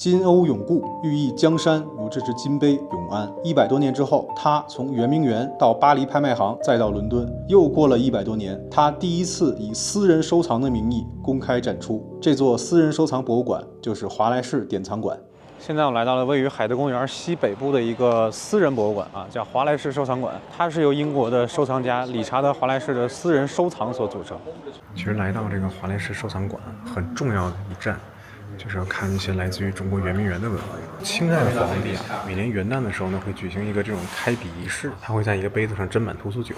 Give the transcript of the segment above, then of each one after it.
金瓯永固，寓意江山如这只金杯永安。100多年之后，它从圆明园到巴黎拍卖行，再到伦敦，又过了100多年，它第一次以私人收藏的名义公开展出。这座私人收藏博物馆就是华莱士典藏馆。现在我来到了位于海德公园西北部的一个私人博物馆啊，叫华莱士收藏馆。它是由英国的收藏家理查德·华莱士的私人收藏所组成。其实来到这个华莱士收藏馆，很重要的一站，就是要看一些来自于中国圆明园的文物。清代的皇帝啊，每年元旦的时候呢，会举行一个这种开笔仪式，他会在一个杯子上斟满屠苏酒，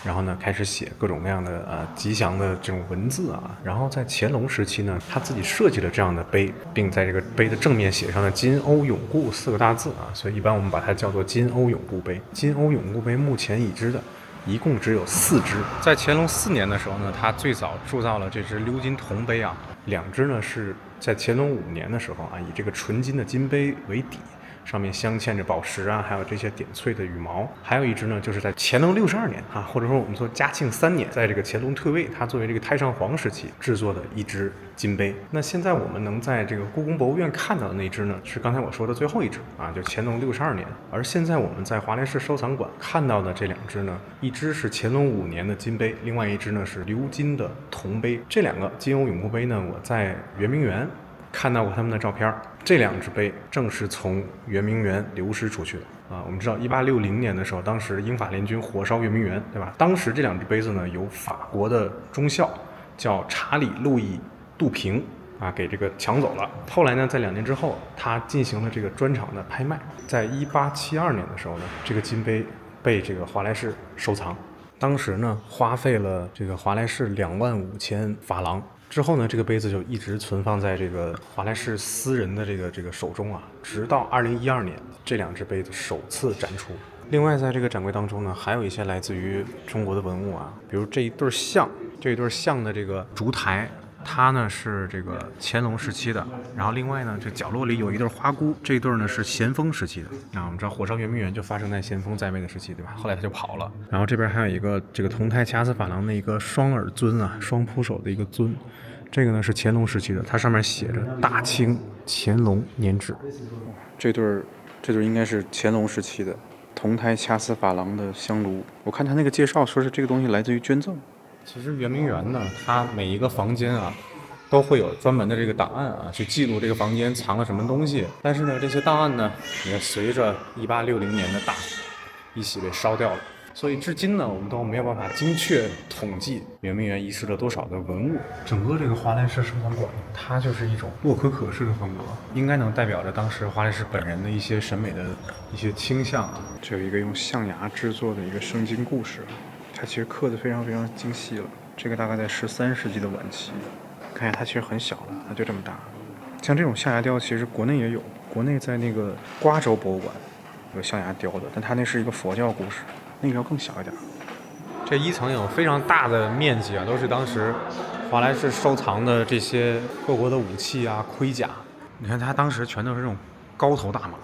然后呢开始写各种各样的吉祥的这种文字啊。然后在乾隆时期呢，他自己设计了这样的杯，并在这个杯的正面写上了“金瓯永固”4个大字啊，所以一般我们把它叫做金瓯永固杯。金瓯永固杯目前已知的一共只有4只。在乾隆4年的时候呢，他最早铸造了这只鎏金铜杯啊，2只呢是在乾隆5年的时候啊，以这个纯金的金杯为底，上面镶嵌着宝石啊，还有这些点翠的羽毛。还有一只呢，就是在乾隆62年啊，或者说我们说嘉庆3年，在这个乾隆退位，他作为这个太上皇时期制作的一只金杯。那现在我们能在这个故宫博物院看到的那只呢，是刚才我说的最后一只啊，就乾隆62年。而现在我们在华莱士收藏馆看到的这2只呢，一只是乾隆5年的金杯，另外一只呢是鎏金的铜杯。这2个金瓯永固杯呢，我在圆明园看到过他们的照片。这2只杯正是从圆明园流失出去的啊。我们知道1860年的时候，当时英法联军火烧圆明园，对吧？当时这2只杯子呢，由法国的中校叫查理·路易·杜平啊给这个抢走了。后来呢，在2年之后，他进行了这个专场的拍卖。在1872年的时候呢，这个金杯被这个华莱士收藏。当时呢，花费了这个华莱士25000法郎。之后呢，这个杯子就一直存放在这个华莱士私人的这个手中啊，直到2012年，这2只杯子首次展出。另外，在这个展柜当中呢，还有一些来自于中国的文物啊，比如这一对象的这个烛台，它呢是这个乾隆时期的。然后另外呢，这角落里有一对花菇，这一对呢是咸丰时期的。我们知道火烧圆明园就发生在咸丰在位的时期，对吧？后来他就跑了。然后这边还有一个这个铜胎掐丝珐琅的一个双耳尊啊，双扑手的一个尊。这个呢是乾隆时期的，它上面写着大清乾隆年制。这对应该是乾隆时期的铜胎掐丝珐琅的香炉。我看他那个介绍说是这个东西来自于捐赠。其实圆明园呢，它每一个房间啊都会有专门的这个档案啊，去记录这个房间藏了什么东西。但是呢，这些档案呢也随着1860年的大火一起被烧掉了。所以至今呢，我们都没有办法精确统计圆明园遗失了多少的文物。整个这个华莱士收藏馆，它就是一种洛可可式的风格，应该能代表着当时华莱士本人的一些审美的一些倾向啊。这有一个用象牙制作的一个圣经故事，它其实刻得非常非常精细了。这个大概在13世纪的晚期，看一下它其实很小了，它就这么大。像这种象牙雕，其实国内也有，国内在那个瓜州博物馆有象牙雕的，但它那是一个佛教故事。那个要更小一点。这1层有非常大的面积啊，都是当时华莱士收藏的这些各国的武器啊、盔甲。你看他当时全都是这种高头大马。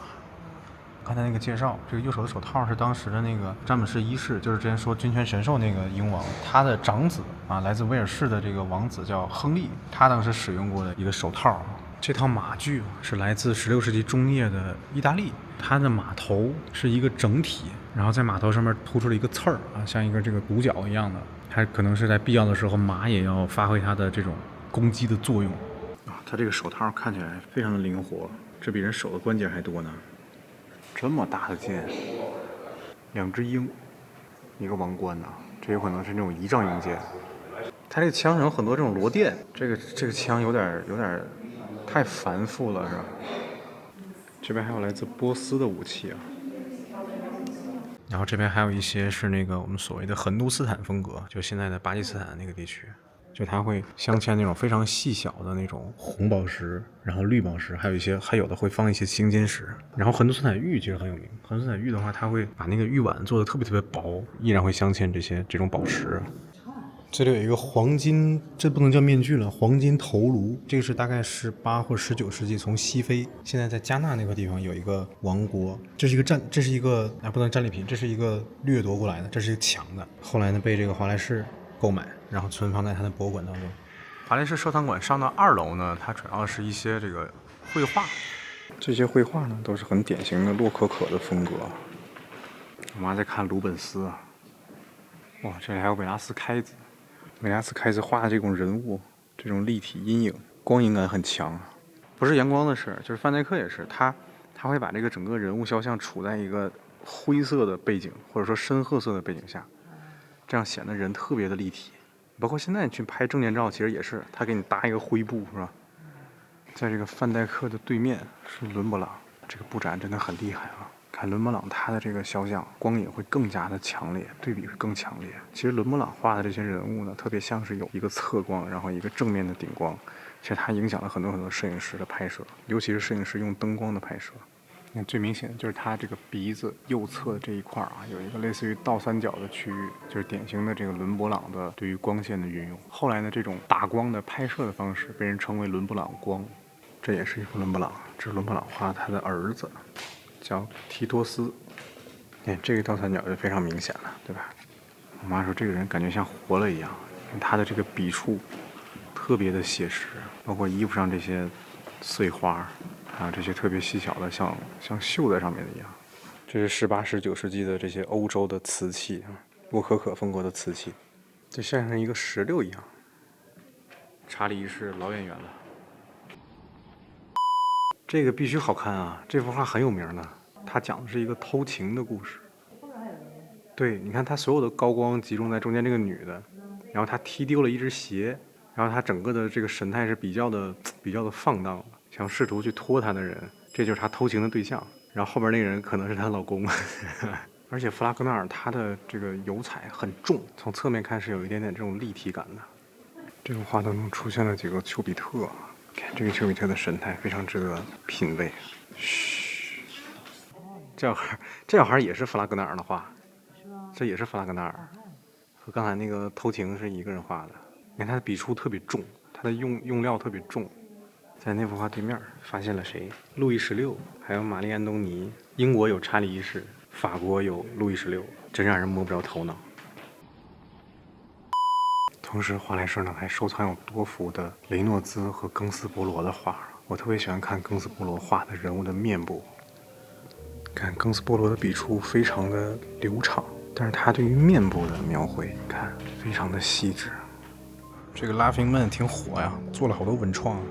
刚才那个介绍，这个右手的手套是当时的那个詹姆士1世，就是之前说君权神授那个英王，他的长子啊，来自威尔士的这个王子叫亨利，他当时使用过的一个手套。这套马具是来自16世纪中叶的意大利，它的马头是一个整体，然后在马头上面突出了一个刺儿啊，像一个这个鼓角一样的。它可能是在必要的时候，马也要发挥它的这种攻击的作用啊。它这个手套看起来非常的灵活，这比人手的关节还多呢。这么大的剑，2只鹰，一个王冠呐，这有可能是那种仪仗鹰剑。它这个枪上有很多这种螺钿，这个枪有点太繁复了，是吧？这边还有来自波斯的武器啊，然后这边还有一些是那个我们所谓的흔都斯坦风格，就现在的巴基斯坦那个地区，就它会镶嵌那种非常细小的那种红宝石，然后绿宝石，还有的会放一些青金石。然后흔都斯坦玉其实很有名，흔都斯坦玉的话，它会把那个玉碗做的特别特别薄，依然会镶嵌这种宝石。这里有一个黄金，这不能叫面具了，黄金头颅。这个是大概18或19世纪从西非，现在在加纳那块地方有一个王国，这是一个不能战利品，这是一个掠夺过来的，这是一个抢的。后来呢，被这个华莱士购买，然后存放在他的博物馆当中。华莱士收藏馆上到2楼呢，它主要是一些这个绘画，这些绘画呢，都是很典型的洛可可的风格。我妈在看鲁本斯啊，哇，这里还有维拉斯开兹。维拉斯开兹画的这种人物，这种立体阴影，光影感很强。不是阳光的事，就是范戴克也是，他会把这个整个人物肖像处在一个灰色的背景，或者说深褐色的背景下，这样显得人特别的立体。包括现在你去拍证件照，其实也是他给你搭一个灰布，是吧？在这个范戴克的对面是伦勃朗，这个布展真的很厉害啊！看伦勃朗他的这个肖像，光影会更加的强烈，对比会更强烈。其实伦勃朗画的这些人物呢，特别像是有一个侧光，然后一个正面的顶光。其实它影响了很多摄影师的拍摄，尤其是摄影师用灯光的拍摄。你看最明显的就是他这个鼻子右侧这一块啊，有一个类似于倒三角的区域，就是典型的这个伦勃朗的对于光线的运用。后来呢，这种打光的拍摄的方式被人称为伦勃朗光。这也是一幅伦勃朗，这是伦勃朗画他的儿子，叫提托斯。你看这个倒三角就非常明显了，对吧？我妈说这个人感觉像活了一样，他的这个笔触特别的写实，包括衣服上这些碎花，还有这些特别细小的，像绣在上面的一样。这是18、19世纪的这些欧洲的瓷器啊，洛可可风格的瓷器，就像一个石榴一样。查理一世老演员了。这个必须好看啊！这幅画很有名的，它讲的是一个偷情的故事。对，你看它所有的高光集中在中间这个女的，然后她踢丢了一只鞋，然后她整个的这个神态是比较的放荡的，想试图去拖她的人，这就是她偷情的对象。然后后边那个人可能是她老公。而且弗拉戈纳尔他的这个油彩很重，从侧面看是有一点点这种立体感的。这幅画当中出现了几个丘比特。看这个丘比特的神态非常值得品味。嘘，这小孩也是弗拉格纳尔的画，这也是弗拉格纳尔，和刚才那个偷情是一个人画的。你看他的笔触特别重，他的用料特别重。在那幅画对面发现了谁？路易16，还有玛丽安东尼。英国有查理一世，法国有路易16，真让人摸不着头脑。同时，华莱士呢还收藏有多幅的雷诺兹和庚斯伯罗的画。我特别喜欢看庚斯伯罗画的人物的面部。看庚斯伯罗的笔触非常的流畅，但是他对于面部的描绘，看非常的细致。这个 Laughing Man 挺火呀，做了好多文创。